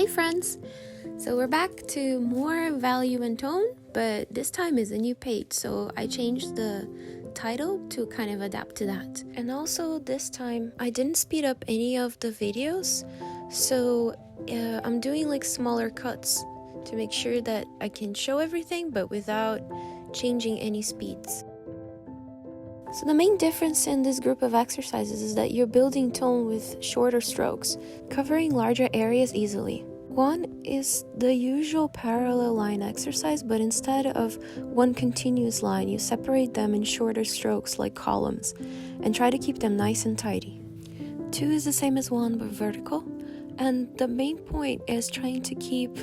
Hey friends! So we're back to more value and tone, but this time is a new page, so I changed the title to kind of adapt to that. And also this time I didn't speed up any of the videos, so I'm doing like smaller cuts to make sure that I can show everything but without changing any speeds. So the main difference in this group of exercises is that you're building tone with shorter strokes, covering larger areas easily. One is the usual parallel line exercise, but instead of one continuous line, you separate them in shorter strokes like columns and try to keep them nice and tidy. Two is the same as one but vertical, and the main point is trying to keep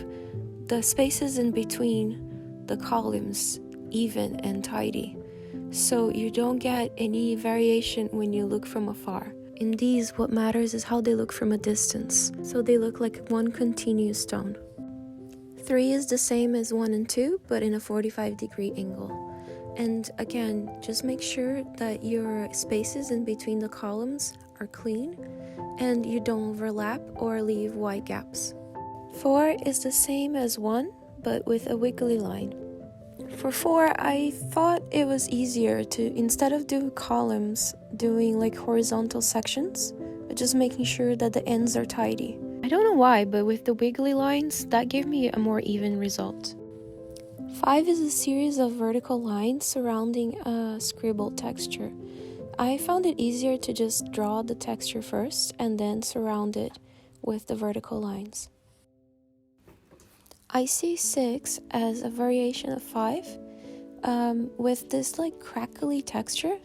the spaces in between the columns even and tidy, so you don't get any variation when you look from afar. In these, what matters is how they look from a distance, so they look like one continuous tone. 3 is the same as 1 and 2, but in a 45-degree angle. And again, just make sure that your spaces in between the columns are clean and you don't overlap or leave wide gaps. 4 is the same as 1, but with a wiggly line. For 4, I thought it was easier to, instead of doing columns, doing like horizontal sections, but just making sure that the ends are tidy. I don't know why, but with the wiggly lines, that gave me a more even result. 5 is a series of vertical lines surrounding a scribble texture. I found it easier to just draw the texture first and then surround it with the vertical lines. I see 6 as a variation of 5 with this like crackly texture.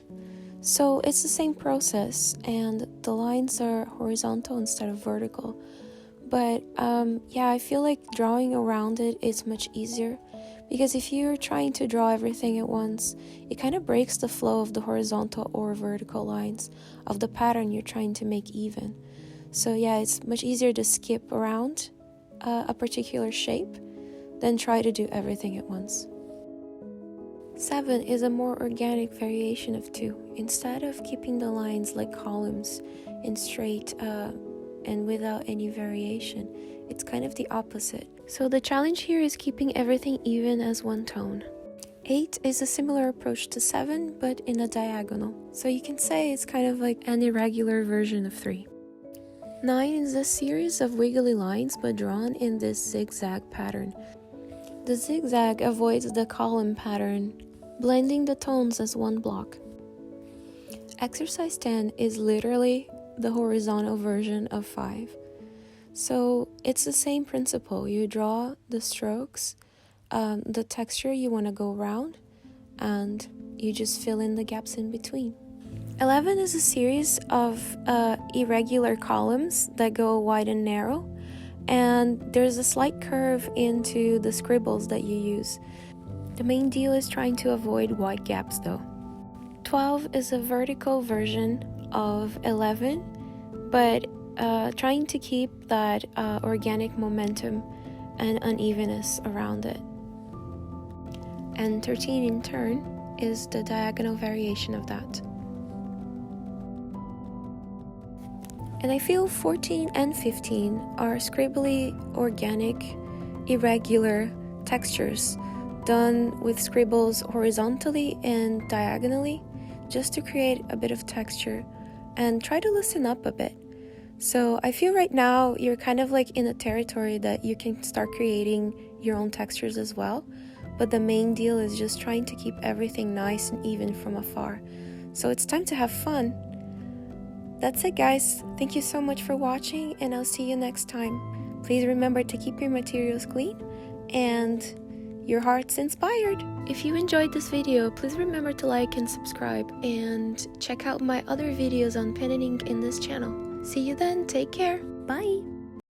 So it's the same process and the lines are horizontal instead of vertical. But yeah, I feel like drawing around it is much easier because if you're trying to draw everything at once, it kind of breaks the flow of the horizontal or vertical lines of the pattern you're trying to make even. So yeah, it's much easier to skip around a particular shape, then try to do everything at once. 7 is a more organic variation of 2. Instead of keeping the lines like columns and straight and without any variation, it's kind of the opposite. So the challenge here is keeping everything even as one tone. 8 is a similar approach to 7, but in a diagonal. So you can say it's kind of like an irregular version of 3. 9 is a series of wiggly lines but drawn in this zigzag pattern. The zigzag avoids the column pattern, blending the tones as one block. Exercise 10 is literally the horizontal version of 5. So it's the same principle. You draw the strokes, the texture you want to go around, and you just fill in the gaps in between. 11 is a series of irregular columns that go wide and narrow, and there's a slight curve into the scribbles that you use. The main deal is trying to avoid wide gaps though. 12 is a vertical version of 11, but trying to keep that organic momentum and unevenness around it. And 13 in turn is the diagonal variation of that. And I feel 14 and 15 are scribbly, organic, irregular textures done with scribbles horizontally and diagonally just to create a bit of texture and try to loosen up a bit. So I feel right now you're kind of like in a territory that you can start creating your own textures as well, but the main deal is just trying to keep everything nice and even from afar. So it's time to have fun. That's it, guys. Thank you so much for watching, and I'll see you next time. Please remember to keep your materials clean and your hearts inspired. If you enjoyed this video, please remember to like and subscribe, and check out my other videos on pen and ink in this channel. See you then. Take care. Bye.